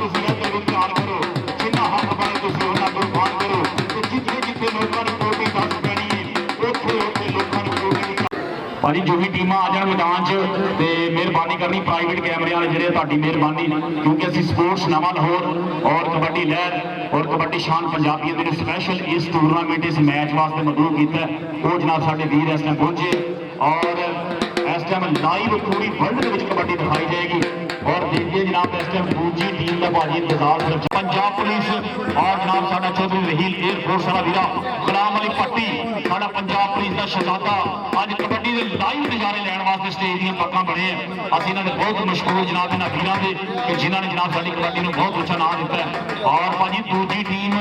ਤੁਸੀਂ ਇਹਦੇ ਵੀ ਧਿਆਨ ਕਰੋ, ਜਿੰਨਾ ਹੱਕ ਬਣੇ ਤੁਸੀਂ ਉਹਨਾਂ ਕੁਰਬਾਨ ਕਰੋ ਤੇ ਜਿੱਥੇ ਜਿੱਥੇ ਲੋਕਾਂ ਨੂੰ ਪੋਟੀ ਦੱਸ ਪੈਣੀ ਹੈ ਉੱਥੇ ਉੱਥੇ ਲੋਕਾਂ ਨੂੰ ਪੋਟੀ ਭਾਜੀ जो भी टीमां आ जाए मैदान च ते मेहरबानी करनी प्राइवेट कैमरे वाले जिहड़े तुहाडी मेहरबानी क्योंकि असीं स्पोर्ट्स नवां लाहौर और कबड्डी लहर और कबड्डी शान पंजाबियों ने स्पैशल इस टूरनामेंट इस मैच वास्ते मदऊ किया वो जनाब साडे वीर इस टाइम पहुंचे और इस टाइम लाइव पूरी वर्ल्ड के कबड्डी दिखाई जाएगी और देखिए जनाब इस टाइम दूसरी टीम का भाजी इंतजार पंजाब पुलिस और जनाब साडा चौधरी रहील एयरफोर्स वाला वीरा गुलाम अली पट्टी साडा पंजाब पुलिस का शहजादा अज कबड्डी के लाइव नज़ारे लैन वास्ते स्टेज दी पक्का बने हैं असीं इन्हां दे बहुत मशहूर जनाब इन्हां वीरां दे कि जिन्हां ने जनाब साडी कबड्डी नूं बहुत ऊंचा नाम दिता है और भाजी दूसरी टीम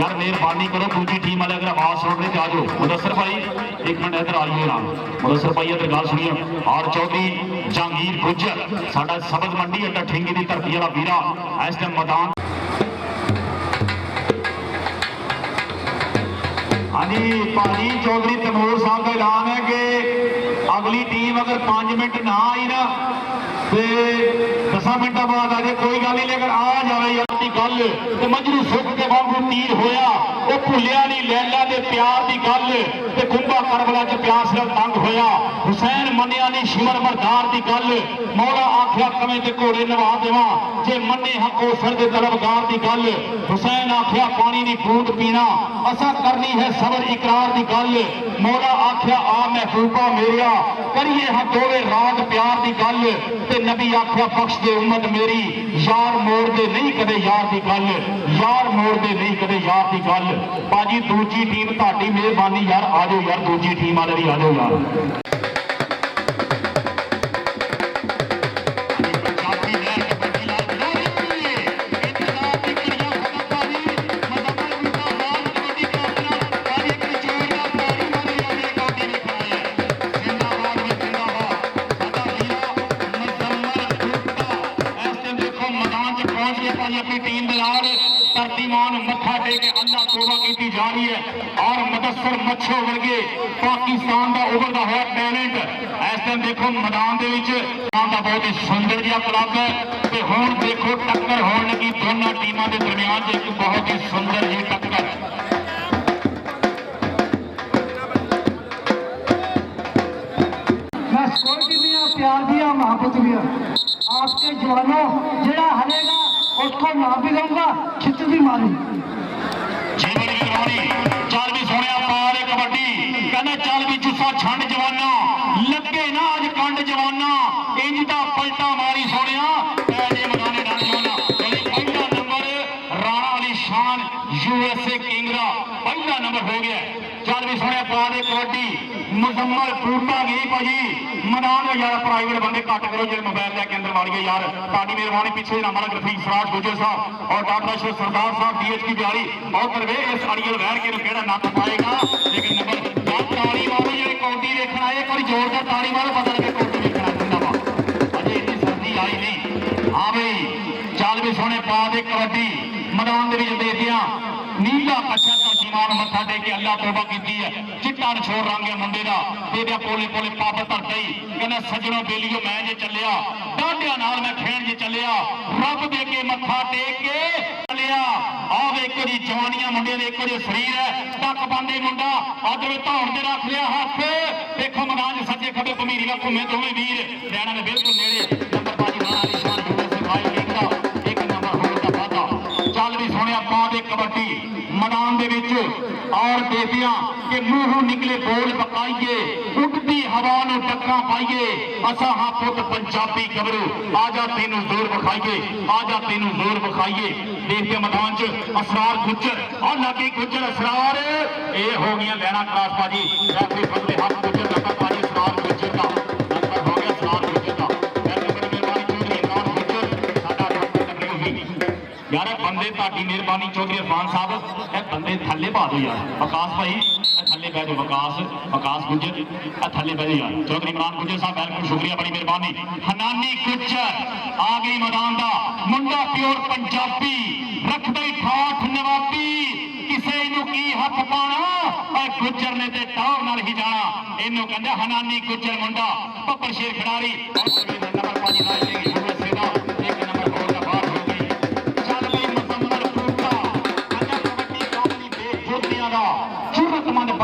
यार मेहरबानी करो दूसरी टीम वाले अगर आवाज सुन रहे तो आ जाओ मुदस्सर भाई एक मिनट इधर आ जाइए ना मुदस्सर भाई इधर गल सुनियो और चौधरी जहांगीर गुज्जर साडा सबज मंडी अड्डा ठिंगी की धरती वाला वीरा इस टाइम मैदान हाँ जी भाजी चौधरी तैमूर साहब का ऐलान है कि अगली टीम अगर 5 मिनट ना आई ना तो 10 मिनट बाद आ जाए कोई गल नहीं लेकिन आ जाए यार गल तो मजरू सुख के वांगू तीर होया वो भुलिया नहीं लैला के प्यार की गल तो कुंभा करबला च प्यास नाल तंग होया हुसैन मनिया नहीं शिमर मरदार की गल मौला आख्या कमें ते घोड़े नवा देवा जे मन्ने हाँ कौसर के तलबगार की गल हुसैन आख्या पानी नहीं बूंद पीना असा करनी है सबर इकरार की गल मौला आख्या आ महबूबा मेरिया करिए हाँ दोवे रात प्यार की गल ते नबी आख्या बख्श दे उम्मत मेरी यार मोड़ दे नहीं कदे यार की गल यार मोड़ दे नहीं कदे यार की गल बाजी दूजी टीम ताड़ी मेहरबानी यार आ जाओ यार दूजी टीम वाले भी आ जाओ यार मत्था टेके अल्लाह तौबा की जा रही है और मुदस्सर मच्छो वर्गे पाकिस्तान का उभरता हुआ टैलेंट इस टाइम देखो मैदान का बहुत ही सुंदर जिहा क्लब है तो हुण देखो टक्कर होने लगी दोनों टीमों के दरमियान एक बहुत ही सुंदर जी टक्कर मैं सिक्योरिटी भी हाँ प्यार भी हाँ मोहब्बत भी हाँ आपके जवानों जरा हरेगा उसको ना भी दूंगा खिच भी मारी चल भी सुने पारे कबड्डी कहना चल भी जुस्सा छंड जवाना लगे ना अज कंड जवाना इंज दा पलटा मारी सोनिया मैदाने डाल जवाना पहला नंबर राणा अली शान यूएसए किंगरा पहला नंबर हो गया चल भी सुने पारे कबड्डी मुजम्मल बूटा गई भाजी मैदान में यार प्राइवेट बंदे घट करो जो मोबाइल लैके अंदर वाड़ गए यार ताड़ी मेहरबानी पीछे नाम रफीक सराज गुजर साहब और डॉक्टर अशरफ सरदार साहब डीएचपी बिहारी और करवे इस अड़ियल वैर के केड़ा नक पाएगा लेकिन नंबर ताड़ी मारो जो कौडी देखना है एक बार जोरदार ताड़ी मारो पता लगे कौडी देखना जिंदाबाद अजय इतनी सर्दी आई नहीं हाँ भाई चल भी सोने पा दे कबड्डी मैदान देखिया नीला कच्छा धरतीमान मत्था टेके अल्लाह तौबा की है चिट्टा नछोड़ रंग है मुंडे का तेरे पोले पोले पाप धरता ही कहना सजनों बेलियो मैं जे चलिया डांडिया नाल मैं खेण जे चलिया रब दे के मत्था टेक के चलिया आवे एक जी जवानियां मुंडे दे एक जी शरीर है टक पांदे मुंडा अज वे धौण ते रख लिया हाथ देखो मैदान सज्जे खबे भमीरी का घूमे दोवें वीर रैना दे बिल्कुल नेड़े नंबर बाजी राणा अली शान यूएसए भाई किंगरा एक नंबर होने का वादा चल भी सोने पा दे कबड्डी मैदान और देखिया कि मुंह निकले बोल पकाइए उठती हवा में टक्कर पाइए असा हाँ पुत पंजाबी गबरू आजा तेनू जोर बखाइए आजा तेनू जोर बखाइए देखते मैदान च असरार गुज्जर और लागे गुज्जर असरार ये हो गया लैना क्रॉस बाजी रेफरी फजले हक गुज्जर नंबर बाजी असरार गुज्जर का नंबर हो गया असरार गुज्जर का यार बंदे ताड़ी मेहरबानी चौधरी इरफान साहब बंदे थले पा दो यार वकास भाई थले बह जाओ वकास गुज्जर थले बह जाओ यार चौधरी इमरान गुज्जर साहब वेलकम शुक्रिया बड़ी मेहरबानी हनानी गुज्जर आ गई मैदान का मुंडा प्योर पंजाबी रख दई ठाठ नवाबी किसे इनू की हथ पाना गुज्जर ने ते टावर नाल ही जाना इनू कहंदे हनानी गुज्जर मुंडा पप्पर शेर खिडारी और नंबर 5 यूएसए दा एक नंबर होर दा बाहर हो गई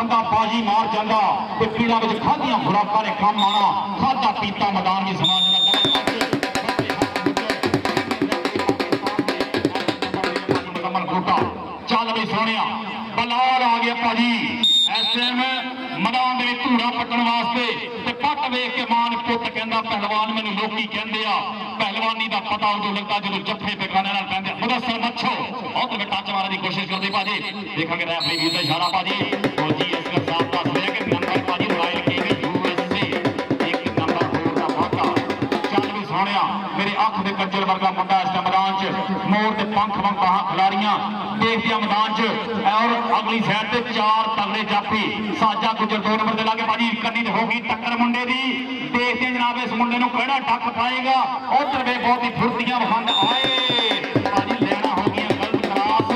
बंदा बाजी मार जाता तो पीड़ा में खादियां खुराकां ने काम आना खादा पीता मैदान की समाज चल भी सोने बलाल आ गया भाजी इस टाइम मैदान के धूड़ा पट्टन वास्ते पट वेख के मान पुत कहता पहलवान मैंने लोग कहते आ पहलवानी का पता उदो लगता जो जफे बेगाने पैंते मुदस्सर मच्छो बहुत टच मारने की कोशिश करते भाजी देखा रैफरी वीर का इशारा भाजी फौजी असगर साहब दस रहे कि नंबर भाजी रॉयल किंग यूएसए एक नंबर होर का वाधा चल भी सोने मेरे अख के कंजर वर्गा मुंडा इस मैदान च मोर के पंख वांग बाहां खिलारियां देखते मैदान च और अगली साइड से चार तगड़े जाफी साजा गुजर 2 नंबर के लागे भाजी कन्नी होगी टक्कर मुंडे की देखते जनाब इस मुंडे को केड़ा टक पाएगा उधर वे बहुत ही फुर्तियां वखंड आए भाजी लेना हो गया गलत class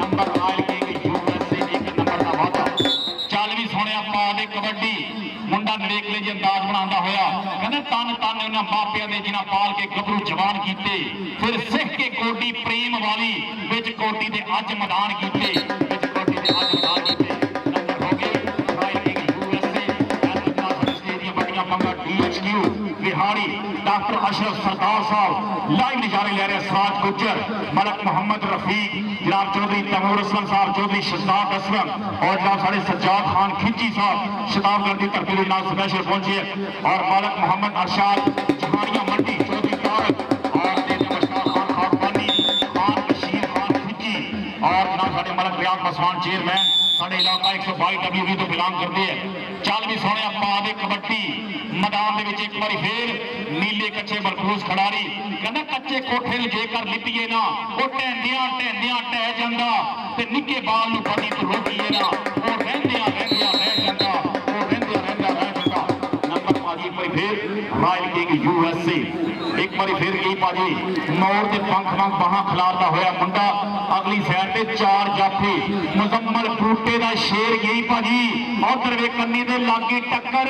number royal king USA एक नंबर का वादा चल भी सोने पा दे कबड्डी मुंडा नवेकले जी अंदाज बनाता होया कहते तन तन इन्होंने मापिया ने जिन्हें पाल के गभरू जवान किए फिर सिख के कोटी प्रेम वाली विच कोटी के अज मैदान किए विच कोटी के अज मैदान किए नंबर हो गए रॉयल किंग यूएसए बड़ियां पंगा डीएचक्यू बिहारी डॉक्टर अशरफ सरदार साहब लाइव नजारे ले रहे सराज गुज्जर मलक मोहम्मद रफीक जनाब चौधरी तैमूर असलम साहब चौधरी शहजाद असलम और जनाब साढ़े सज्जाद खान खिंची साहब शताबगढ़ की धरती के नाम स्पेशल पहुंचे और मलक मोहम्मद अरशाद जहानिया मंडी चौधरी तारक और मुश्ताक खान खानवानी खान बशीर खान खिंची और जनाब साढ़े मलक रियाज मसवान चेयरमैन साढ़े इलाका 122 तो बिलोंग करते हैं चल भी सोने पा दे कबड्डी मैदान एक बार फिर नीले कच्चे मरकूज खिडारी कहना कच्चे कोठे जेकर लिपीए ना वो ढहंदियां ढहंदियां ढह जाता निके बाल बड़ी तो रोकीए ना वो रहिंदियां रहिंदियां रह जाता वो रहिंदियां रहिंदियां रह जाता नंबर भाजी एक बार फिर रॉयल किंग यूएसए एक बार फिर गई भाजी मोर के पंख वांग बाहां खिलारता होया मुंडा अगली साइड से चार जाफी मुजम्मल बूटे का शेर गई भाजी उधर वे कन्नी दे लागी टक्कर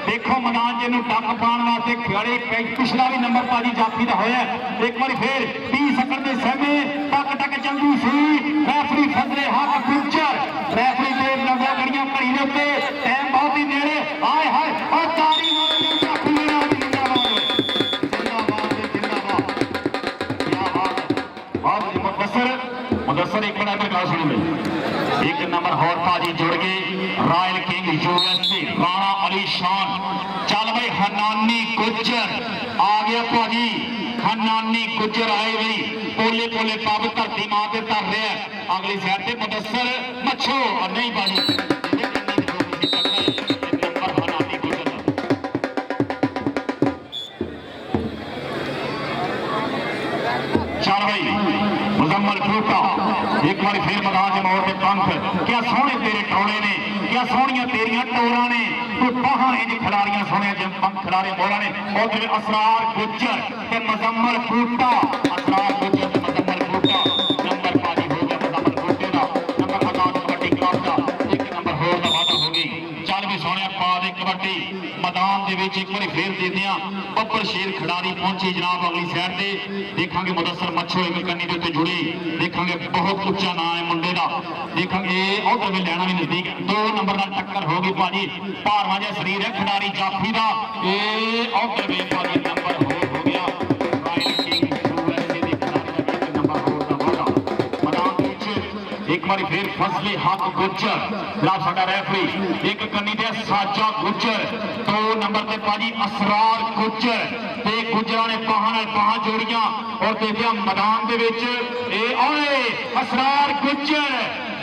देखो मैदान जिन्हों टक पाने वास्ते खिलाड़ी पिछला भी नंबर भाजी जाफी का होया एक बार फिर 30 सेकंड के समय टक टक चलती सी रैफरी फजले हक गुज्जर रैफरी देव नंबर गड़ियां घड़ी के उत्ते टाइम बहुत ही नेड़े आए हाय और तारी मुदस्सर एक बड़ा गल सुन एक नंबर होर भाजी जुड़ गए royal king USA Rana Ali शान चल भाई हनानी गुज्जर आ गया भाजी हनानी गुज्जर आए भाई पोले पोले पब धरती मां से तर रहा अगली साइड से मुदस्सर मच्छो और नहीं भाजी चल भाई मुजम्मल फूटा एक बार फिर मैदान च मोड़ के पंख क्या सोहने तेरे टोले ने क्या सोहनिया तेरिया टोरा ने तू बाहां इंज खिलाड़ियां सोहने जिम पंख खिलारे मोड़ा ने और असरार गुज्जर ते मुजम्मल फूटा असरार गुज्जर ते मुजम्मल फूटा नंबर पाजी हो गया मुजम्मल फूटे का नंबर आजाद कबड्डी क्लब का एक नंबर होर का वादा हो गई चल भी सोहने पा दे कबड्डी मैदान के एक बार फिर देदियां बब्बर शेर खिडारी पहुंचे जनाब अगली साइड से देखांगे मुदस्सर मच्छो एक कन्नी के उत्ते जुड़ी देखांगे बहुत उच्चा नाम है मुंडे का देखांगे उधर भी लैना भी नजदीक 2 नंबर का टक्कर हो गई भाजी भारवा जिहा शरीर है खिडारी जाफी का उधर भी भाजी नंबर हो गया रॉयल किंग यूएसए के खिडारी का एक नंबर होर का वादा मैदान एक बार फिर फजले हक गुज्जर जनाब साडा रेफरी एक कन्नी ते साजा गुज्जर 2 नंबर ते भाजी असरार गुज्जर ते गुज्जरां ने बाहां नाल बाहां जोड़ियां और देखिया मैदान दे विच ओए असरार गुज्जर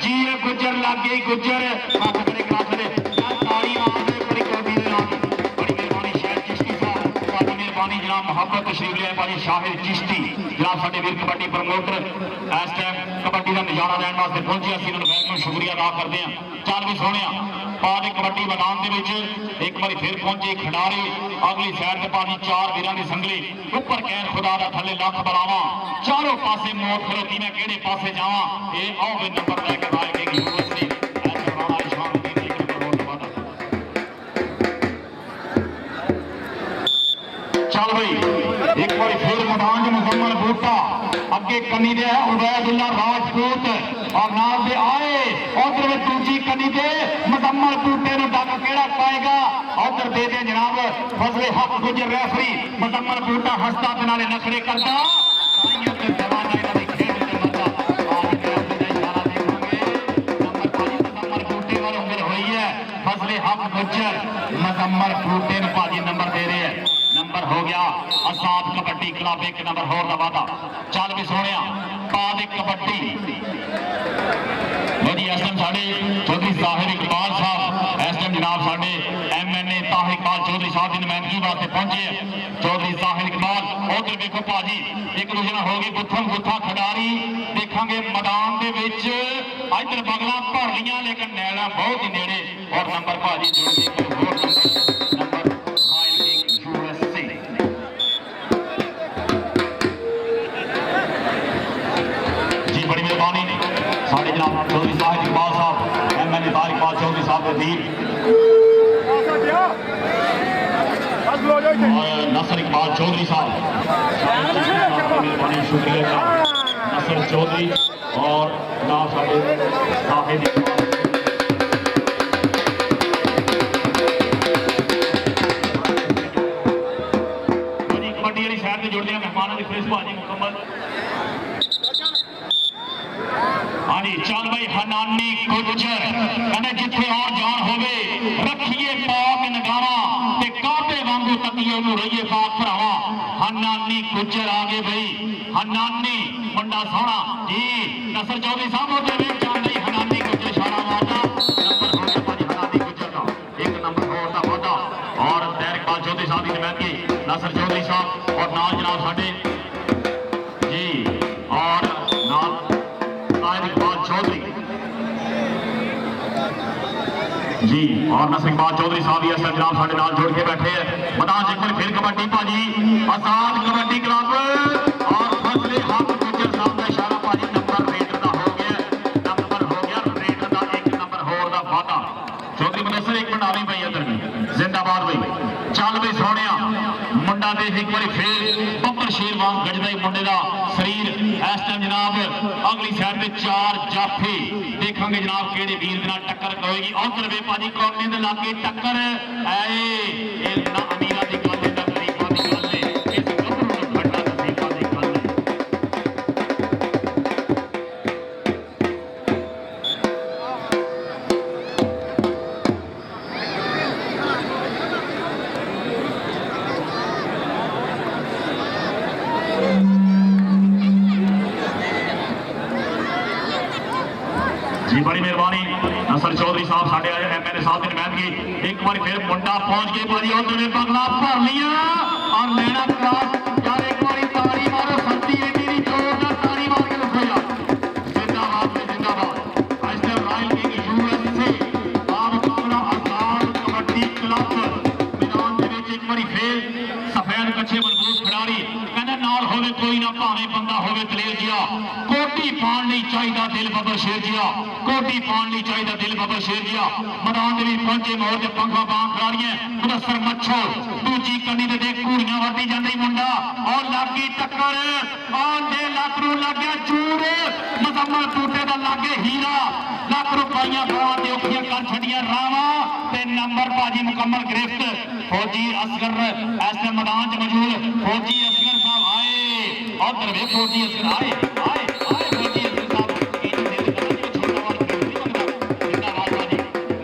जी गुज्जर लग गई गुज्जर हक खड़े करा दे ताली मार दे बड़ी कोटी दे नाम बड़ी मेहरबानी शाहिद चिश्ती साहब बड़ी मेहरबानी जनाब मोहब्बत तशरीफ ले भाजी शाहिद चिश्ती जनाब साडे वीर कबड्डी प्रमोटर इस टाइम कबड्डी का नजारा लैण वास्ते पहुंचे असीं उन्हां दा बहुत शुक्रिया अदा करते हैं चल भी सोहणिया पा दे कबड्डी मैदान के एक बार फिर पहुंचे खिडारी अगली साइड से पाजी 4 वीरां की संगली ऊपर कैन खुदा दा थले लख बलावा चारों पासे मौत खलोती मैं केड़े पासे जावां ये आओ वे नंबर लेके आए के यूएसए ऐसे राणा इशान दी एक नंबर होर वादा चल भाई एक बार फिर मैदान च मुकम्मल बूटा अगे कनी दे उबैदुल्ला राजपूत और नाल दे आए उधर दूजी कनी दे मुकम्मल बूटे नु डक केड़ा पाएगा उधर दे दे जनाब फजले हक गुजर रेफरी मुकम्मल बूटा हंसदा ते नाले नखरे करदा ताइयों ते जवाना इन्हां दी खेड ते मजा आज रेफरी दा इशारा देखांगे नंबर भाजी मुकम्मल बूटे वाल उम्र होई है फजले हक गुजर मुकम्मल बूटे नु भाजी नंबर दे रहे हैं नंबर हो गया आजाद कबड्डी क्लब एक नंबर होर दा वादा चल भी सोहणिया पा दे कबड्डी वही इस टाइम साडे चौधरी साहिर इकबाल साहब इस टाइम जनाब साडे MNA ताहिर इकबाल चौधरी साहब की नुमाइंदगी वास्ते पहुंचे चौधरी साहिर इकबाल उधर देखो भाजी एक दूसरे हो गई गुत्थम गुत्था खिडारी देखांगे मैदान दे विच इधर बगला भर लियां लेकिन नैला बहुत ही नेड़े और नंबर भाजी जुड़ गए होर नंबर USA जी बड़ी मेहरबानी साढ़े जनाब चौधरी साहिब इकबाल साहब MNA ताहिर इकबाल चौधरी साहब के दी और नसर इकबाल चौधरी साहब मेहरबानी शुक्रिया नसर चौधरी और जनाब साहब साहिब जुड़ते हैं मेहमानों की फ्रेश भाजी मुकम्मल हाँ जी चल भाई हनानी गुजर कहने जिथे और जान होवे रखिए पाक नगावा ते काबे वांगू तकिए नूं रहिए पाक भरावा हनानी गुजर आ गए भाई हनानी मुंडा सोहना जी नसर चौधरी साहब होते हुए जान नहीं हनानी गुजर इशारा मारदा नंबर हो गया भाजी हनानी गुजर का एक नंबर होर दा वादा और ताहिर इकबाल चौधरी साहब की नुमाइंदगी नसर चौधरी साहब और नाल जनाब साडे जी और नाल ताहिर इकबाल चौधरी जी और नसर इकबाल चौधरी साहब भी इस जनाब साडे नाल जोड़ के बैठे हैं मैदान च एक बार फिर कबड्डी भाजी आजाद कबड्डी क्लब और फजले हक गुजर साहब का इशारा भाजी नंबर रेडर का हो गया रेडर का एक नंबर होर दा वादा चौधरी मुदस्सिर एक मिनट आ रही भाई इधर भी जिंदाबाद भाई चल भी सोहणिया मुंडा देख एक बार फिर बब्बर शेर वांग गजदा ही मुंडे का शरीर इस टाइम जनाब अगली साइड पे चार जाफे देखांगे जनाब केड़े वीर दे नाल टक्कर होएगी उधर वे भाजी कॉर्नर दे लागे टक्कर आए ना अमीरा दी गल है ना गरीबां दी गल है इस गब्बरू नूं फड़ना नसीबां दी गल है जी बड़ी मेहरबानी नसर चौधरी साहब साढ़े आए MNA साहब की नुमाइंदगी एक बार फिर मुंडा पहुंच गए भाजी उधर बगला भर लिया और लेना क्रॉस यार एक बार ताड़ी मारो सर्दी एडी दी जोरदार ताड़ी मार के दसो यार जिंदाबाद में जिंदाबाद आज तक रॉयल किंग USA आप मुकाबला आजाद कबड्डी क्लब मैदान दे विच एक बार फिर सफेद कच्छे मजबूत खिडारी कहने नाल होवे कोई ना भावे बंदा होवे दलेर जिया कोटी पाण नहीं चाहिए दिल बब्बर शेर जिया कोटी पाण नहीं चाहिए दिल बब्बर शेर जिया मैदान दे विच पहुंचे मोर ते पंखा बांग खिडारीਆਂ मुदस्सिर मच्छो दूजी कनी दे देख घूड़ियां वरदी जांदी मुंडा और लागी टक्कर और दे लक नूं लाग्या चूर मुकम्मल बूटे दा लागे हीरा लख रुपया बावां ते औखियां कर छड़ियां रावां ते नंबर भाजी मुकम्मल गिरफ्त फौजी असगर इस मैदान च मौजूद फौजी असगर साहब आए उधर वे फौजी असगर आए आए आए फौजी असगर साहब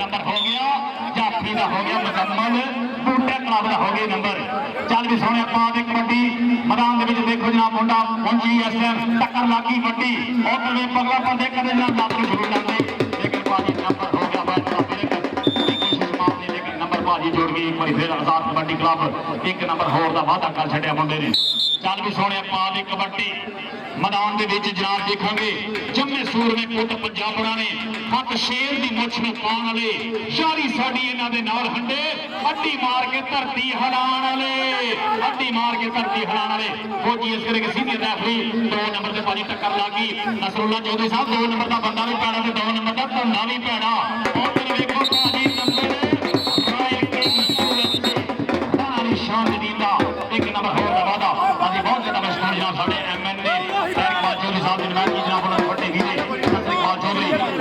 नंबर हो गया जाफरी का हो गया मुकम्मल बूटे क्लब का हो गया नंबर चल भी सोने पा दे कबड्डी मैदान के देखो जनाब मुंडा पहुंची इस टाइम टक्कर लागी वड्डी उधर वे पगला पर देख कर जनाब लाभ शुरू कर दे लेकिन भाजी नंबर हो गया भाजी जोड़ गई एक बार फिर आजाद कबड्डी क्लब एक नंबर होर दा वादा कर छड़िया मुंडे ने चल भी सोने पा दे कबड्डी मैदान दे विच जनाब देखांगे जम्मे सूरमे पुट पंजाबड़ा ने हक शेर दी मुछ नूं पाउण वाले यारी साडी इन्हां दे नाल हंडे अड्डी मार के धरती हिलाण वाले अड्डी मार के धरती हिलाण वाले फौजी इस करके सीनियर रेफरी 2 नंबर ते भाजी टक्कर लागी नसरुल्ला चौधरी साहब 2 नंबर दा बंदा भी पैड़ा ते 2 नंबर दा धंधा भी पैड़ा उधर वेखो भाजी नंबर एक नंबर हो रहा वादा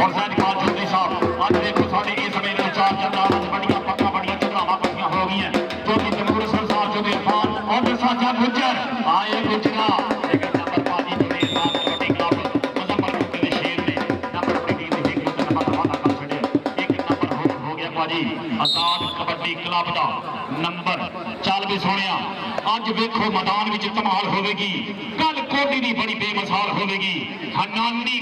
और सैनिकाल चौधरी साहब अज देखो साढ़े इस समय चार चंद्रावां बड़ियां पक्का बड़ियां चंद्रावां पक्कियां हो गई जो कि तैमूर सरदार चौधरी इरफान और साजा गुज्जर आए गुजरा लेकिन नंबर भाजी जो इरफान कबड्डी क्लब मुजफ्फरपुर के शेर ने नंबर अपनी टीम ने एक नंबर वादा कर छड़िया एक नंबर हो गया भाजी आजाद कबड्डी क्लब का नंबर चल भी सोनिया अज वेखो मैदान में धमाल होगी कल कोटी की बड़ी बेमिसाल होगी हनानी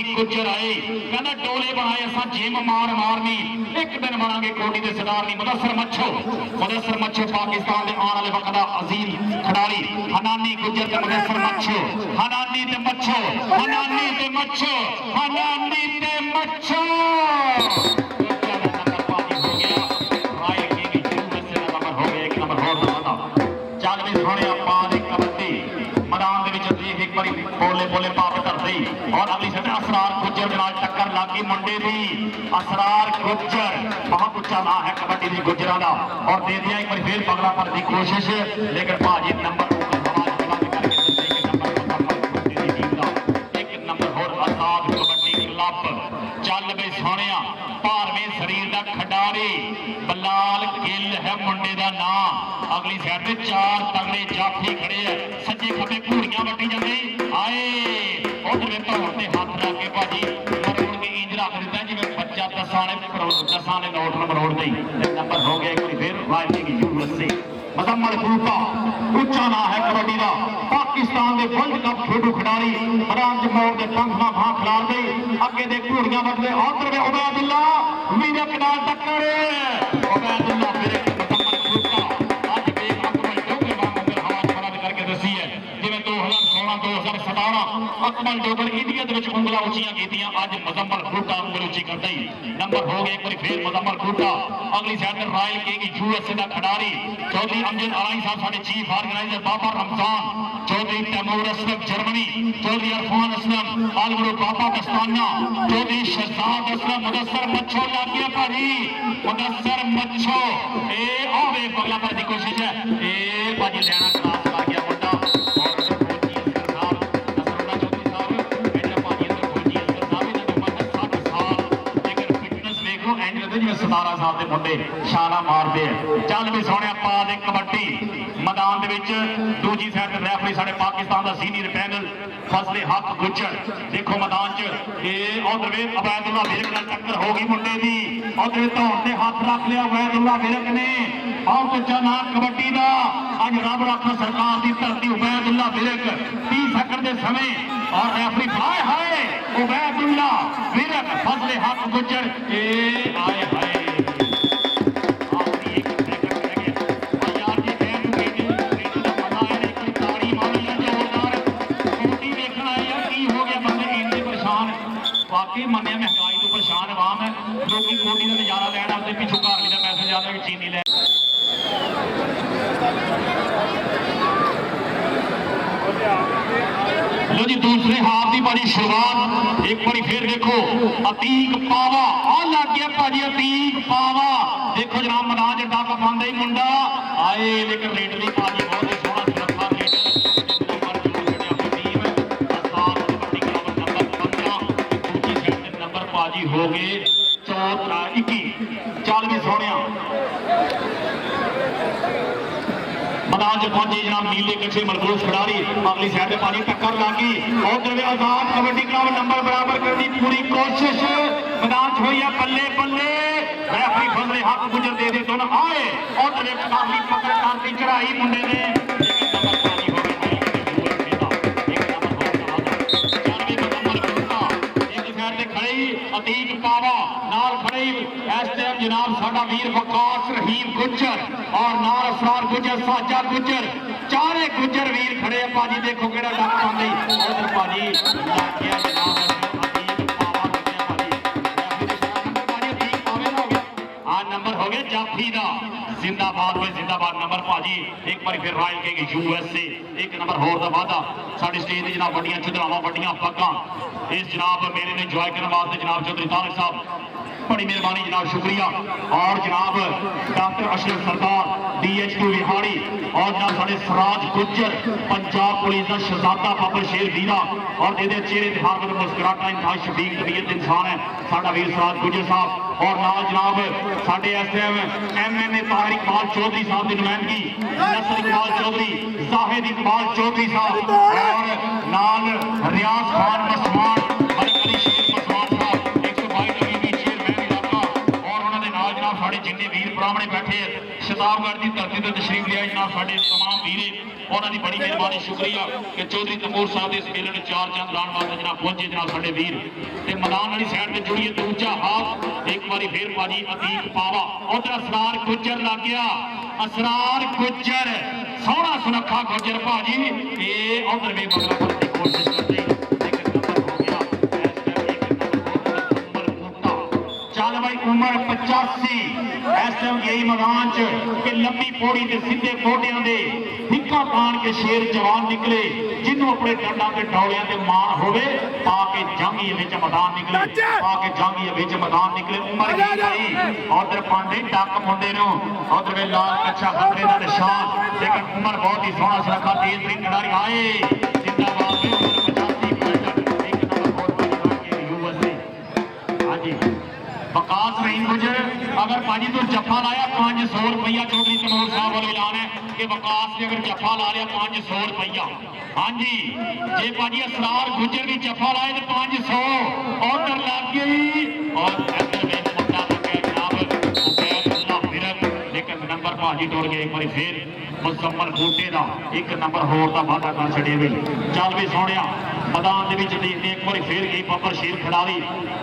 गुज्जर आए कहना टोले बनाए असा जिम मार मारनी एक दिन बनांगे कोटी के सरदार मुदस्सर मच्छो पाकिस्तान के आने वाले वक्त का अजीम खिडारी हनानी गुज्जर ते मुदस्सर मच्छो हनानी ते मच्छो हनानी ते मच्छो हनानी ते मच्छो बोले बोले पाप धरते और अगली साइड असरार गुज्जर के टक्कर लग गई मुंडे की असरार गुज्जर बहुत उच्चा नाम है कबड्डी की गुज्जर का और दे दिया एक बार फिर पगड़ा भरने की कोशिश लेकिन भाजी नंबर एक नंबर होर आजाद कबड्डी क्लब चल बे सोनिया भारवें शरीर का खिडारी बलाल गिल है मुंडे का नाम अगली साइड पे चार तगड़े जाफी खड़े है सज्जे खब्बे घूड़ियां वटी जाते आए उधर धौड़ से हाथ रख के भाजी मरोड़ के इंज रख दिता जिवें बच्चा दसां ने नोट मरोड़ दी नंबर हो गया एक बार फिर राइजिंग यूएसए मुजम्मल फूका उच्चा ना है कबड्डी का पाकिस्तान के वर्ल्ड कप खेडू खिडारी बरांज मोड़ के पंखा भां खिलार गई अगे दे घूड़ियां वटदे उधर वे उबैदुल्ला विरक नाल टक्कर उबैदुल्ला विरक अकमल डोगल इंडिया उंगलों उचिया की अज मुजम्मल फूटा उंगल उची कर दी नंबर हो गए एक बार फिर मुजम्मल फूटा अगली साइड रॉयल किंग यूएसए का खिडारी चौधरी अमजद अलाई साहब साडे चीफ ऑर्गेनाइजर बाबा रमजान चौधरी तैमूर असलम जर्मनी चौधरी इरफान असलम आलमरो बाबा दस्ताना चौधरी शहजाद असलम मुदस्सर मच्छो लग गया भाजी मुदस्सर मच्छो ए आवे पगला पर की कोशिश है ए भाजी लेना क्लास आ गया मुंडा सतारा साल के मुंडे छाला मारते हैं चल भी सोने पा दे कबड्डी मैदान दूजी साइड रैफरी साढ़े पाकिस्तान का सीनियर पैनल फसले हक गुज्जर देखो मैदान उधर वे अबैदुल्ला विरक नाल टक्कर हो गई मुंडे की उधर धौड़ से हाथ रख लिया अबैदुल्ला विरक ने बहुत अच्छा नाम कबड्डी का अज रब रख सरकार की धरती उबैदुल्ला विरक 30 सेकंड के समय और रैफरी हाय हाय उबैदुल्ला विरक फसले हक गुज्जर आए हाय मनिया महंगाई तो परेशान आवाम है लोग कोटी का नजारा लैन आते पिछू घर का मैसेज आता है चीनी लै लो जी दूसरे हाफ की बड़ी शुरुआत एक बार फिर देखो अतीक पावा आ लग गया भाजी अतीक पावा देखो जनाब मैदान च डक पांदा ही मुंडा आए लेकिन रेडर की भाजी बहुत ही सोहना सुरक्षा हो गए 21 चल भी सोने मैदान च पहुंचे जनाब नीले कच्छे मलबूस खिडारी अगली साइड पे पानी टक्कर लगी उधर आजाद कबड्डी क्लब नंबर बराबर करने की पूरी कोशिश मैदान हुई है बल्ले बल्ले रैफरी फजले हक गुजर दे दोनों आए उधर काफी पकड़ करती चढ़ाई मुंडे ने अतीक पावा नाल खड़े इस टाइम जनाब साडा वीर वकास रहीम गुज्जर और नाल असरार गुज्जर साजा गुज्जर चारे गुज्जर वीर खड़े हैं भाजी देखो केड़ा डक पांदे उधर भाजी लग गया जनाब अतीक पावा अतीक पावे हो गया आ नंबर हो गया जाफी दा जिंदाबाद में जिंदाबाद नंबर भाजी एक बार फिर रॉयल किंग यूएसए एक नंबर होर दा वादा साडी स्टेज ते जनाब बड़ियां चुदरावां बड़ियां पग्गां इस जनाब मेले ने इंजॉय करने वास्ते जनाब चौधरी तारिक साहब बड़ी मेहरबानी जनाब, शुक्रिया। और जनाब डॉक्टर अशरफ सरदार DHQ विहाड़ी और जनाब साढ़े सराज गुज्जर पंजाब पुलिस का शहजादा बाबर शेर वीरा और ये चेहरे दिखा के मुस्कुराहटा इंतहा शफीक तबीयत इंसान है साडा वीर सराज गुज्जर साहब। और नाल जनाब साडे SM MMA ताहिर इकबाल चौधरी साहब की नुमाइंदगी नसर इकबाल चौधरी, जाहिद इकबाल चौधरी साहब और नाल रियाज खान मसवान अली शेर मसवान साहब 122 WB चेयरमैन इलाका और उन्होंने नाल जनाब साढ़े जिन्ने वीर ब्राह्मणे बैठे शताबगढ़ की धरती पर तशरीफ लिया जनाब साढ़े तमाम वीरे उन्होंने बड़ी मेहरबानी, शुक्रिया कि चौधरी तमूर साहब इस मेले में 4 चंद लाने वास्ते जनाब पहुंचे जनाब साढ़े वीर ते मैदान वाली साइड पे जुड़िए दूजा हाथ एक बारी फिर भाजी अतीक पावा उधर असरार गुज्जर लग गया, असरार गुज्जर सोहना सुनखा गुज्जर भाजी ये उधर भी बगला करने की कोशिश करते चल भाई उम्र 85 इस टाइम यही मैदान च कि लंबी पौड़ी के सीधे गोडियां दे हिक्का तान के शेर जवान निकले जिन्हों अपने डंडा के डौलियां ते मान होवे ताकि जंगी विच मैदान निकले ताकि जंगी विच मैदान निकले उम्र की भाई उधर पांडे टक मुंडे नु उधर वे लाल कच्छा खतरे का निशान लेकिन उम्र बहुत ही सोहना सुनखा तेज तरीन खिलाड़ी आए जिंदाबाद में उम्र 85 एक नंबर बहुत बड़ी यूएसए। हाँ जी बकास रहीम गुजर अगर भाजी तू जफा लाया 500 रुपया चौधरी तमूर साहब वालों ऐलान है कि बकास ने अगर जफा ला लिया 500 रुपया। हाँ जी जे भाजी असरार गुजर भी जफा लाए तो 500 ऑर्डर लग गई और लेकिन नंबर भाजी तोड़ गए एक बार फिर मुजम्मल बूटे का एक नंबर होर का वादा कर छड़े भी चल भी सोने मैदान देखते एक बार फिर गई बब्बर शेर खिडारी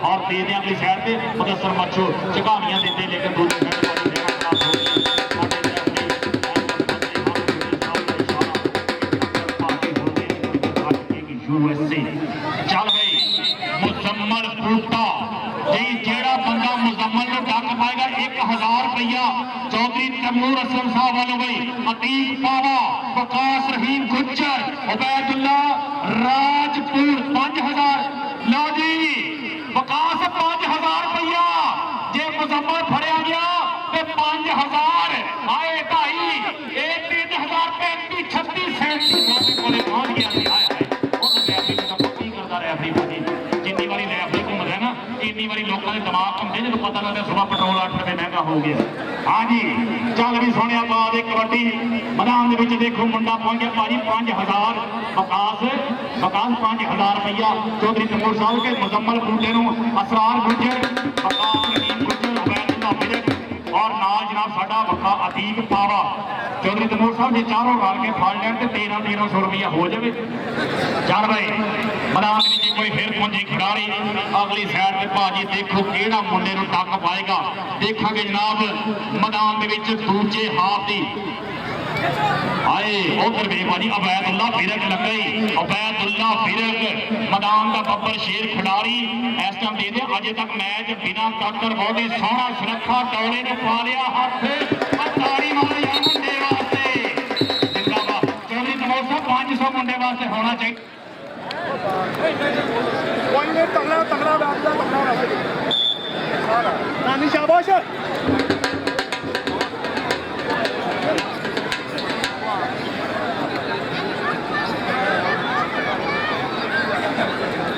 और दे दें अगली साइड पे मुदस्सर मच्छू झकानियां देते लेकिन दूसरी चल भाई मुजम्मल बूटा जी जेड़ा बंदा मुजम्मल को डक पाएगा 1000 रुपया चौधरी तमूर असलम साहब वालों भाई अतीक पावा बकास रहीम गुज्जर उबैदुल्ला राजपुर 5000 लो जी बकास 5000 रुपया जे मुजम्मल फड़िया गया तो 5000 आए ढाई 3000 35 36 37 कोले पहुंच गया जिन्नी बारी रैफरी घूमता है ना इन्नी बारी लोगों के दिमाग घूमते जो पता लगता सुबह पेट्रोल 8 रुपए महंगा हो गया। हाँ जी चल भी सोने बाद एक कबड्डी मैदान के देखो मुंडा पहुंच गया भाजी 5000 बकास 5000 रुपया चौधरी तमूर साहब के मुजम्मल बूटे असरार गुज्जर बकास रहीम गुज्जर उबैदुल्ला बिरक और नाल जनाब साडा वक्का अतीक पावा चौधरी तमूर साहब जे चारों रल के फल लैन तो 1300 रुपया हो जाए। चल भाई मैदान में कोई फिर पहुंचे खिडारी अगली साइड पे भाजी देखो केड़ा मुंडे नूं टक पाएगा देखांगे जनाब मैदान के दूजे हाफ की आए उधर भी भाजी उबैदुल्ला बिरक लग गई उबैदुल्ला बिरक मैदान का बब्बर शेर खिडारी इस टाइम दे दे अजे तक मैच बिना टक्कर बहुत ही सोहना सुरक्षा डौले ने पा लिया हाथ ताड़ी मारी मुंडे वास्ते जिंदाबाद चौधरी तमूर साहब 500 मुंडे वास्ते होना चाहिए कोई नहीं तगड़ा तगड़ा बैठता तगड़ा नानी शाबाश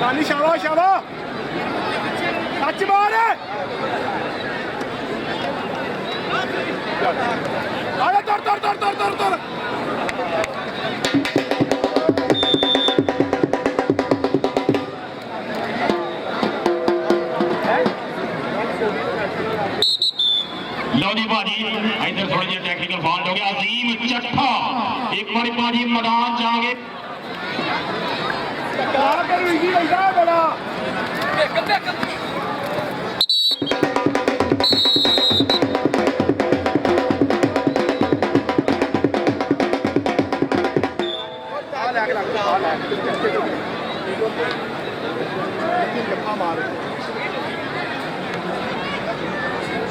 नानी शाबाश शाबाश टच मार अरे तर तर तर तर तर तर लो जी भाजी इधर थोड़ा जिहा टेक्निकल फॉल्ट हो गया अजीम चट्ठा एक बारी भाजी मैदान च आ गए बड़ा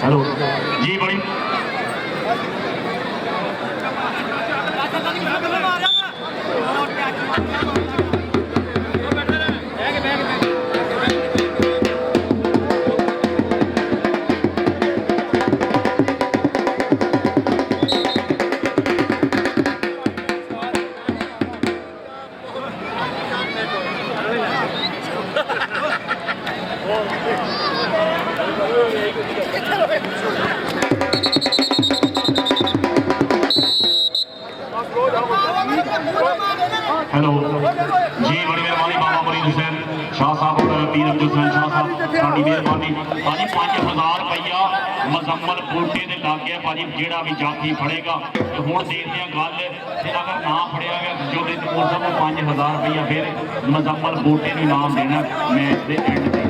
हेलो जी बड़ी हेलो जी, बड़ी मेहरबानी बाबा मुरीद हुसैन शाह साहब और पीर अब्दुल हुसैन शाह साहब, साड़ी मेहरबानी भाजी 5000 रुपया मुजम्मल बूटे दे लग गया भाजी। जेड़ा भी जाती फड़ेगा तो हुण देखते हैं गल, ते अगर ना फड़िया गया जो तैमूर साहब को 5000 रुपया फिर मुजम्मल बूटे नूं इनाम देना मैच के एंड ते।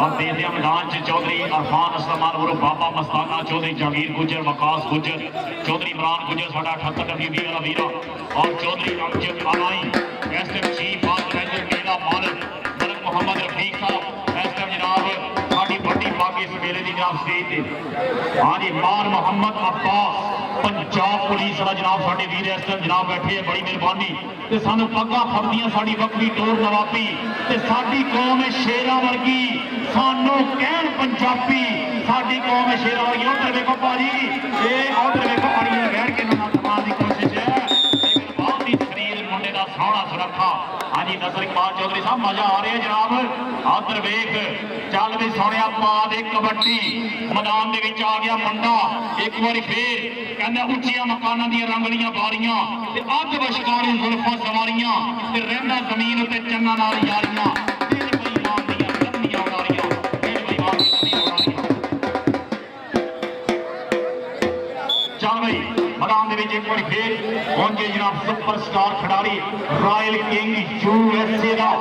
और देखते हैं मैदान च चौधरी अरफान असलमान और बाबा मस्ताना, चौधरी जागीर गुजर, वकास गुजर, चौधरी इमरान गुजर साडा 78 डब्ल्यूबी वाला वीरा, और चौधरी अमजद अलाई इस टाइम चीफ ऑर्गेनाइजर मेला मालिक मलिक मोहम्मद रफीक साहब इस टाइम जनाब साडी बड़ी बागी इस मेले की जनाब स्टेज ते। हाँ जी, मार मोहम्मद अब्बास पंजाब पुलिस वाला जनाब साडे वीर इस टाइम जनाब बैठे है, बड़ी मेहरबानी। ते सानू पग्गां फड़दियां साडी वक्री टोर नवाबी, ते साडी कौम है शेरां वर्गी, सानू कहण पंजाबी, साडी कौम है शेरां वर्गी। उधर देखो भाजी, ये उधर देखो अड़ियां बैठ के ना समान की कोशिश है, लेकिन बहुत ही शरीर मुंडे का सोहना सुरखा। हाँ जी, नसर इकबाल चौधरी साहब मजा आ रहा है जनाब। उधर वेख चल भी सोनिया पा दे कबड्डी मैदान दे विच आ गया मुंडा, एक बारी फिर कहंदा उच्चियां मकानां दी रंगलियां बारियां ते अग विचकारे जुल्फां सवारियां ते रहंदा जमीन ते चन्ना नाल यारियां, दिल बेईमान दियां लंबियां उडारियां, दिल बेईमान दियां उडारियां। चल भाई मैदान दे विच एक बारी फिर पहुंचे जनाब सुपरस्टार खिडारी रॉयल किंग यूएसए दा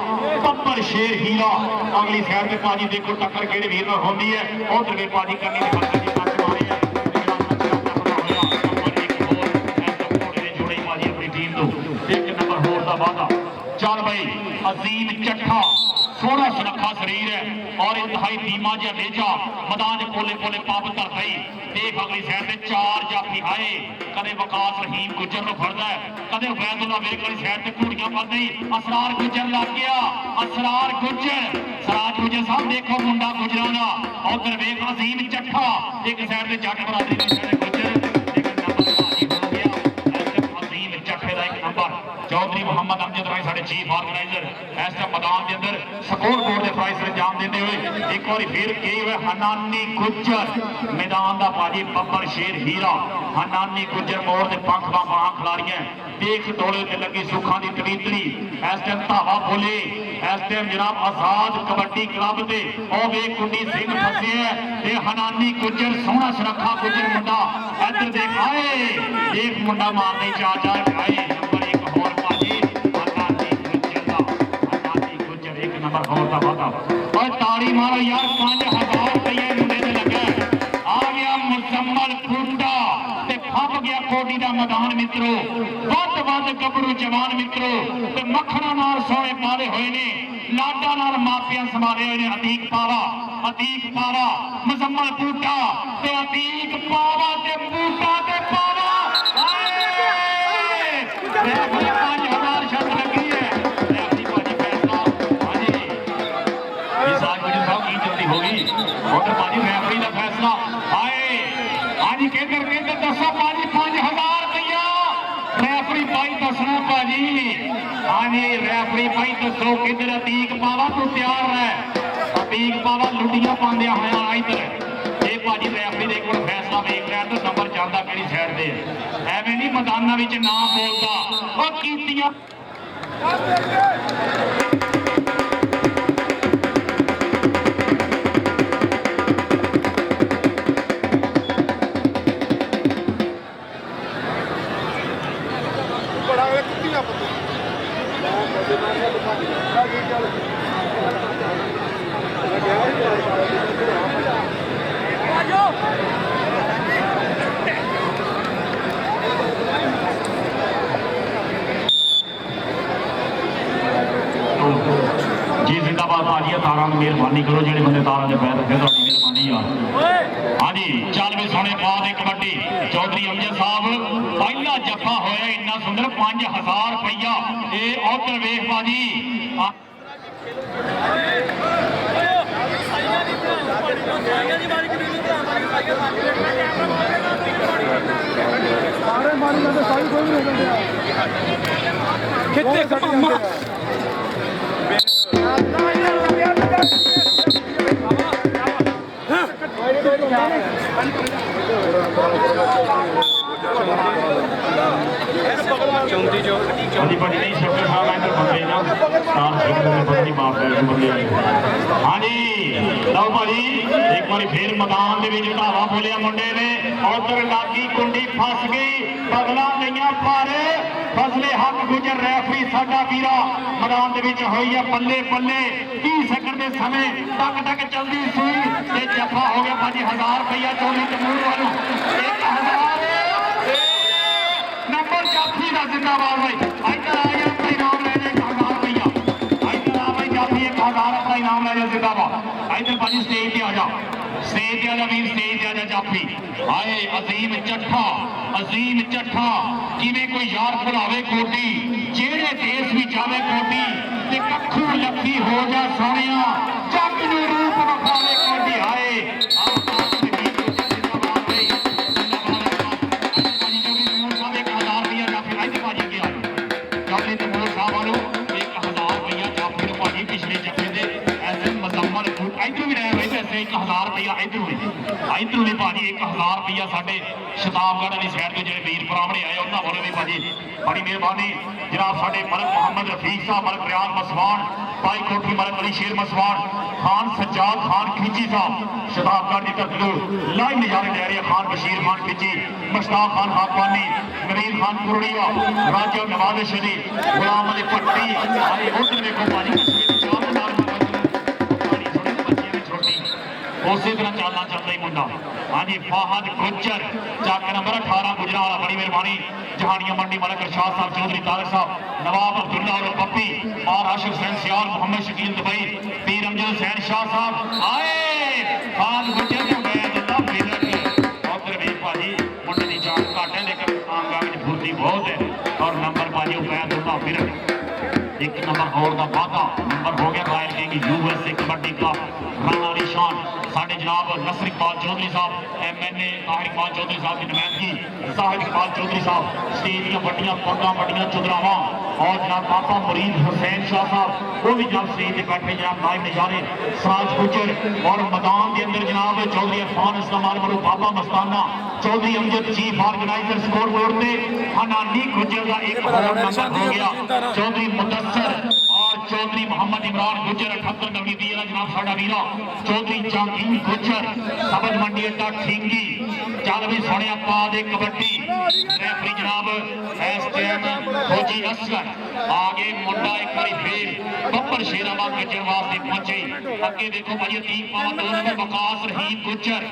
बब्बर शेर हीरा। अगली साइड पे भाजी देखो टक्कर केड़े वीर नाल होंदी है, उधर वे भाजी करनी दी बरकत जी टच मारे है, जोड़े भाजी अपनी टीम तो एक नंबर होर दा वादा। चल भाई अजीम चट्ठा सोहना सुनखा शरीर है और इंतहाई धीमा जिहा लेजा, मैदान पोले पोले पब धरता ही। देख अगली साइड से चार जाफी आए, कदे वकास रहीम गुजर नु फड़दा है, कदे वैदुल्ला वेख वाली साइड से घूड़ियां फड़दा ही, असरार गुजर लग गया, असरार गुजर, सराज गुजर साहब देखो मुंडा गुजराना। उधर वेख अजीम चट्ठा एक साइड से जट बरादरी वाली साइड गुजर, लेकिन नंबर भारी हो गया अजीम चट्ठे का एक नंबर। चौधरी मोहम्मद अमजद राय साडे चीफ ऑर्गेनाइजर इस टाइम मैदान के अंदर स्कोर बोर्ड के प्राइस अंजाम देते हुए एक बार फिर गई हुए हनानी गुजर मैदान का भाजी बब्बर शेर हीरा। हनानी गुजर मोड़ के पंख का बाह खिलाड़ियां देख डोले ते लगी सुखा की तरीतरी इस टाइम धावा बोले, इस टाइम जनाब आजाद कबड्डी क्लब से और वे कुंडी सिंह फसे है, हनानी गुजर सोहना सुरखा गुजर मुंडा इधर देख आए, एक मुंडा मारने जा आए नंबर एक होर भाजी हनानी गुजर का, हनानी गुजर एक नंबर होर का वादा। और ताड़ी मारो यार 5000 रुपये मुंडे से लगा आ गया मुजम्मल फूटा ते फप गया कोटी का मैदान मित्रों, वध गबरू जवान मित्रों ते मखणा नाल सोने पाले हुए ने, लाडा नाल मापिया संभाले हुए ने। अतीक पावा मुजम्मल बूटा ते अतीक पावा ते बूटा ते पावा 5000 शर्त लगी है। की जल्दी होगी उधर भाजी रेफरी का फैसला आए। हाँ जी केकर दसो भाजी 5000 रुपया रेफरी भाई दसना भाजी। हाँ जी रेफरी भाई दसो किधर अतीक पावा तू तैयार है, अतीक पावा लुटियां पांदिया होया इधर ये भाजी रेफरी दे कोल फैसला वेख रहा तो नंबर चलता किहड़ी साइड ते एवें नहीं मैदानां विच ना बोलदा और कीतियां जी जिंदाबाद भाजी तारा मेहरबानी करो जेडे बंदे तारा के पैर रखे थोड़ी मेहरबानी यार। हाँ जी चल भी सोने बाद एक कबड्डी चौधरी अमजद साहब पहला जफा होया इन्ना सुंदर 5000 रुपया ये उधर वेख भाजी सारे मारी जाते सारी कोई नहीं निकलते कितने माफ कर बंदे हाँ जी लो भाजी एक बार फिर मैदान के धावा बोलिया मुंडे ने उधर लागी कुंडी फस गई बगला गई पर फसले हक गुजर रैफरी साडा वीरा मैदान के हुई है बल्ले बल्ले 30 सेकंड के समय टक टक चलती सुई ते जफा हो गया भाजी 1000 रुपया चोली तमूर वालों 1000 नंबर जाफी का जिंदाबाद भाई इधर आ गया अपना इनाम ले जाए 1000 रुपया इधर आ भाई जाफी 1000 अपना इनाम ले जाए जिंदाबाद इधर भाजी स्टेज पे आ जा स्टेज पे आ जा वीर स्टेज पे आ जा जाफी आए अजीम चट्ठा किवें कोई यार भुलावे कोटी जेड़े देश भी जावे कोटी ते कखू लखी हो जा सोनिया जग नूं रूप विखावे कोटी आए इधरों भी भाजी 1000 रुपया साढ़े शताबगढ़ वाली साइड के जो वीर भरावने आए उन्होंने वालों भी भाजी बड़ी मेहरबानी जनाब साढ़े मलक मोहम्मद रफीक साहब मलक रियाज मसवान पाई कोठी मलक अली शेर मसवान खान सज्जाद खान खिची साहब शताबगढ़ की धरती लाइव नजारे ले रहे खान बशीर खान खिची मुश्ताक खान खाकवानी नवीर खान कुरड़िया राजा नवाज शरीफ गुलाम अली भट्टी आए उधर देखो भाजी उसी तरह चलना चलता ही मुंडा हाँ जी फाहद गुज्जर चक नंबर 18 गुजरा वाला बड़ी मेहरबानी जहानिया मंडी मलक शाह साहब चौधरी तारक साहब नवाब अब्दुल्ला और पप्पी और आशिफ हुसैन सियाल मोहम्मद शकील दुबई पीर अमजद हुसैन शाह साहब आए फाहद गुज्जर ने मैं दिता मिलक उधर भी भाजी मुंडे की जान घट है लेकिन आंगा में फुर्ती बहुत है और नंबर भाजी मैं दिता मिलक एक नंबर और का वादा नंबर हो गया royal king USA kabaddi club Rana निशान साढ़े जनाब नसर इकबाल चौधरी साहब MNA ताहिर इकबाल चौधरी साहब की नुमाइंदगी साहिब इकबाल चौधरी साहब स्टेज दी बड़ियां पग्गां बड़ियां चुदरावां और जनाब पापा मुरीद हुसैन शाह साहब वो भी जनाब स्टेज पे बैठे जनाब लाइव नजारे साज गुजर और मैदान के अंदर जनाब चौधरी इरफान इस्लाम वालों Baba Mastana Chaudhary Amjad chief organiser score board से हनानी गुजर का एक और नंबर हो गया चौधरी मुदस्सर और चौधरी मोहम्मद इमरान गुजर 78 नवी दी जनाब साडा वीरा चौधरी जहांगीर गुजर सबज मंडी अड्डा ठींगी चल भी सोने पा दे कबड्डी रेफरी जनाब इस टाइम फौजी असगर आगे मुंडा एक बार फिर बब्बर शेराबाद गजन वास्ते पहुंचे अगे देखो भाई 3 पावा 2 नंबर बकास रहीम गुजर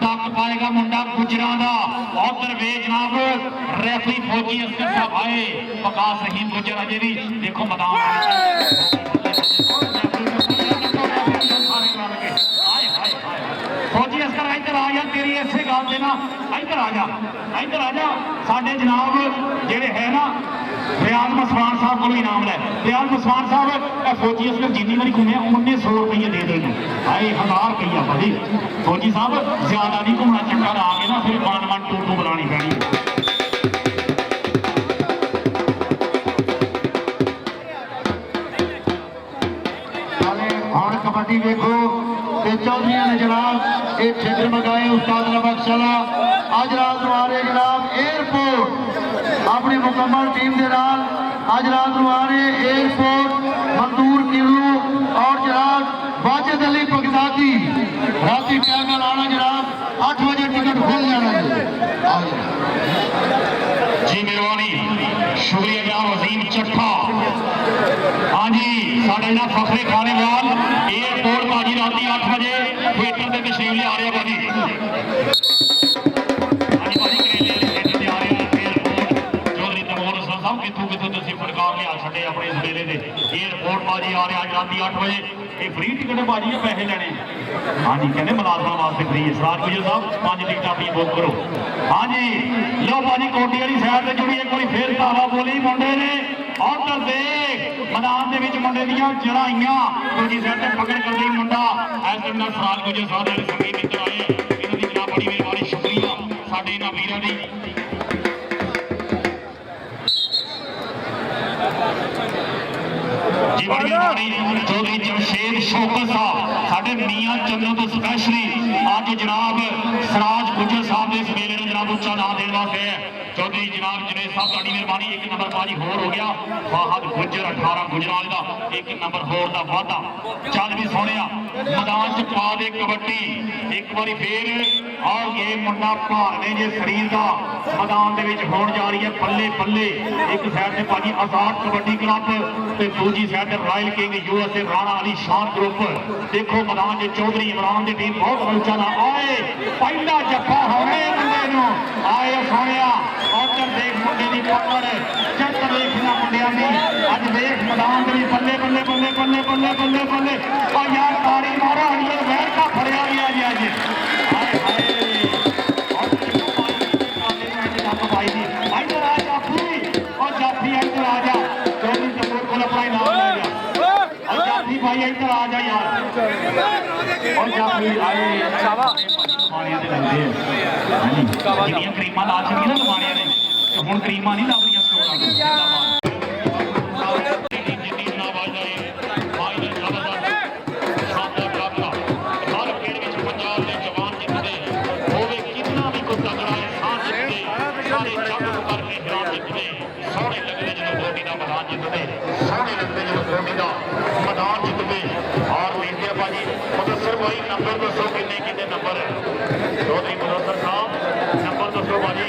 तक पाएगा मुंडा गुजरा दा उधर वे जनाब रेफरी फौजी असगर साहब आए बकास रहीम गुजर अजे भी देखो मैदान फौजी असकर इधर आ जा तेरी इसे गल देना इधर आ जा साडे जनाब जेड़े है ना रियाज मसवान साहब को इनाम लै रियाज मसवान साहब फौजी असकर जिन्नी बारी घूमे उन्ने 100 रुपये दे देने आए 1000 रुपया भाजी फौजी साहब ज्यादा नहीं घूमना चक्कर आ गए ना फिर 1 1 2 2 बुलानी पैनी कबड्डी देखो चौधरी ने जनाब एक क्षेत्र मंगाए उस्ताद ने बख्शाला अज रात आ रहे जनाब एयरपोर्ट अपनी मुकम्मल टीम के नाल अज रात आ रहे एयरपोर्ट मंदूर किलू और जनाब वाजिद अली बगदादी राती टाइम आना जनाब 8 बजे टिकट खुल जाना जी मेहरबानी शुक्रिया जनाब अजीम चट्ठा हाँ जी साढ़े ना फखरे खाने वाल एयरपोर्ट भाजी रात 8 बजे थिएटर के तशरीफ ले आ रहे भाजी भाजी करेले थिएटर से आ रहे हैं एयरपोर्ट चौधरी तमोर साहब कितों कितों तुम फटकार लिया छे अपने इस मेले से एयरपोर्ट भाजी आ रहे आज रात 8 बजे ये फ्री टिकट है भाजी पैसे लेने हाँ जी कहते मुलाजमान वास्ते फ्री है सराज गुजर साहब 5 टिकट अपनी बुक करो हाँ जी लो भाजी कोटी वाली साइड से जुड़ी कोई फिर धावा बोली मुंडे ने उधर देख मैदान के मुंडे दियां जड़ाइयां दूजी साइड से पकड़ कर गई मुंडा इस टाइम सराज गुजर साहब वाले संगी मित्र आए इन्हों की जनाब बड़ी मेहरबानी शुक्रिया साडे इन्हां वीरां दी जी बड़ी मेहरबानी चौधरी जमशेद शौकत साहब साडे मियां चंद्रों तो स्पैशली अज जनाब सराज गुजर साहब इस मेले में जनाब उच्चा नाम देने वास्ते है चौधरी जनाब जुनेद ਸਾਹਿਬ ਤੁਹਾਡੀ ਮਿਹਰਬਾਨੀ ਇੱਕ ਨੰਬਰ ਬਾਜੀ ਹੋਰ ਹੋ ਗਿਆ ਫਾਹਦ ਗੁੱਜਰ 18 ਗੁਜਰਾਲ ਦਾ ਇੱਕ ਨੰਬਰ ਹੋਰ ਦਾ ਵਾਧਾ ਚੱਲ ਵੀ ਸੋਹਣਿਆ ਮੈਦਾਨ ਚ ਪਾ ਦੇ ਕਬੱਡੀ ਇੱਕ ਵਾਰੀ ਫੇਰ ਆਹ ਗੇਮ ਮੁੰਡਾ ਭਾਰ ਨੇ ਜੇ ਸਰੀਰ ਦਾ ਮੈਦਾਨ ਦੇ ਵਿੱਚ ਹੋਣ ਜਾ ਰਹੀ ਹੈ ਪੱਲੇ ਪੱਲੇ ਇੱਕ ਸਾਈਡ ਤੇ ਭਾਜੀ ਆਜ਼ਾਦ ਕਬੱਡੀ ਕਲੱਬ ਤੇ ਦੂਜੀ ਸਾਈਡ ਤੇ royal king USA Rana Ali Shan group ਦੇਖੋ ਮੈਦਾਨ 'ਚ ਚੌਧਰੀ ਇਮਰਾਨ ਦੀ ਟੀਮ ਬਹੁਤ ਰਲਚਾ ਨਾਲ ਆਏ ਪਹਿਲਾ ਜੱਫਾ ਹੋਣੇ ਮੁੰਡੇ ਨੂੰ ਆਏ ਸੋਹਣਿਆ ਉੱਧਰ ਦੇਖ ਮੁੰਡੇ ਦੀ ਪਕੜ ਚੱਕ ਦੇਖਣਾ ਮੁੰਡਿਆਂ ਦੀ ਅੱਜ ਦੇਖ ਮੈਦਾਨ ਦੇ ਵਿੱਚ ਬੱਲੇ ਬੱਲੇ ਬੱਲੇ ਬੱਲੇ ਬੱਲੇ ਬੱਲੇ ਬੱਲੇ ਆ ਯਾਰ ਤਾੜੀ ਮਾਰੋ ਹੜੀਏ ਵੈਰ ਕਾ ਫੜਿਆ ਗਿਆ ਜੀ ਅੱਜ ਹਾਏ ਹਾਏ ਇੱਧਰ ਆ ਜਾਫੀ ਉਹ ਜਾਫੀ ਇੱਧਰ ਆ ਜਾ ਚੌਧਰੀ ਜੱਫਰ ਕੋਲ ਆਪਣਾ ਇਨਾਮ ਲੈ ਜਾ और जाफी भाई इधर आ जा यार और जाफी आए माड़ियां दे लगदे हां जी जिन्नियां क्रीमां ला छड़ियां ना माड़ियां ने हुण क्रीमां नहीं लगदियां स्टोरां ते जिंदाबाद जिन्नी जनाब आ जाए भाई ने जबरदस्त शानदार काफला हर खेल विच पंजाब दे जवान जितदे होवे कितना भी कोई तगड़ा इंसान जितदे सारे जग करके खिलाफ जितदे सोहणे लगदे जदों गोडी दा मैदान जितदे सोहणे लगदे जदों गोडी दा मैदान जितदे और वीर भाजी मुदस्सर भाई नंबर दसो किन्ने किन्ने नंबर है चौधरी मुदस्सर साहब नंबर दसो भाजी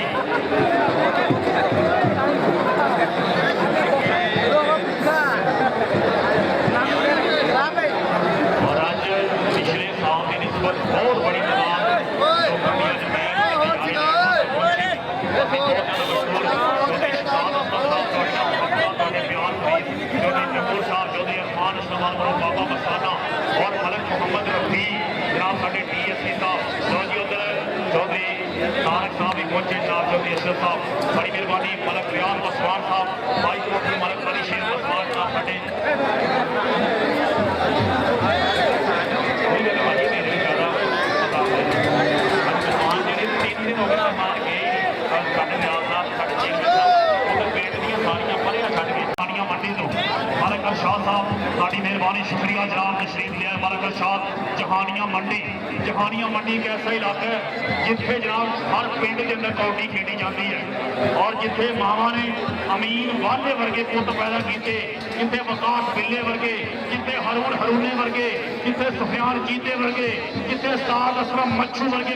और आज पिछले साल की निस्बत बहुत बड़ी बाबा मसाना और मलक मोहम्मद रफी जनाब साढ़े DSP साहब जी उधर चौधरी तारक साहब भी पहुंचे जनाब चौधरी अशरफ साहब बड़ी मेहरबानी मलक रियाज मसवार साहब भाई कोठी मलक अली शेर मसवार साहब साढ़े शाह साहब साड़ी मेहरबानी शुक्रिया जनाब तशरीफ लिया मलक शाह जहानिया मंडी एक ऐसा इलाका है जिथे जनाब हर पिंड के अंदर कबड्डी खेडी जाती है और जिथे मावा ने अमीन वाले वर्गे पुत पैदा किए जिथे वकास बिल्ले वर्गे जिथे हरून हरूने वर्गे जिथे सुफियान जीते वर्गे जिथे उस्ताद असलम मच्छू वर्गे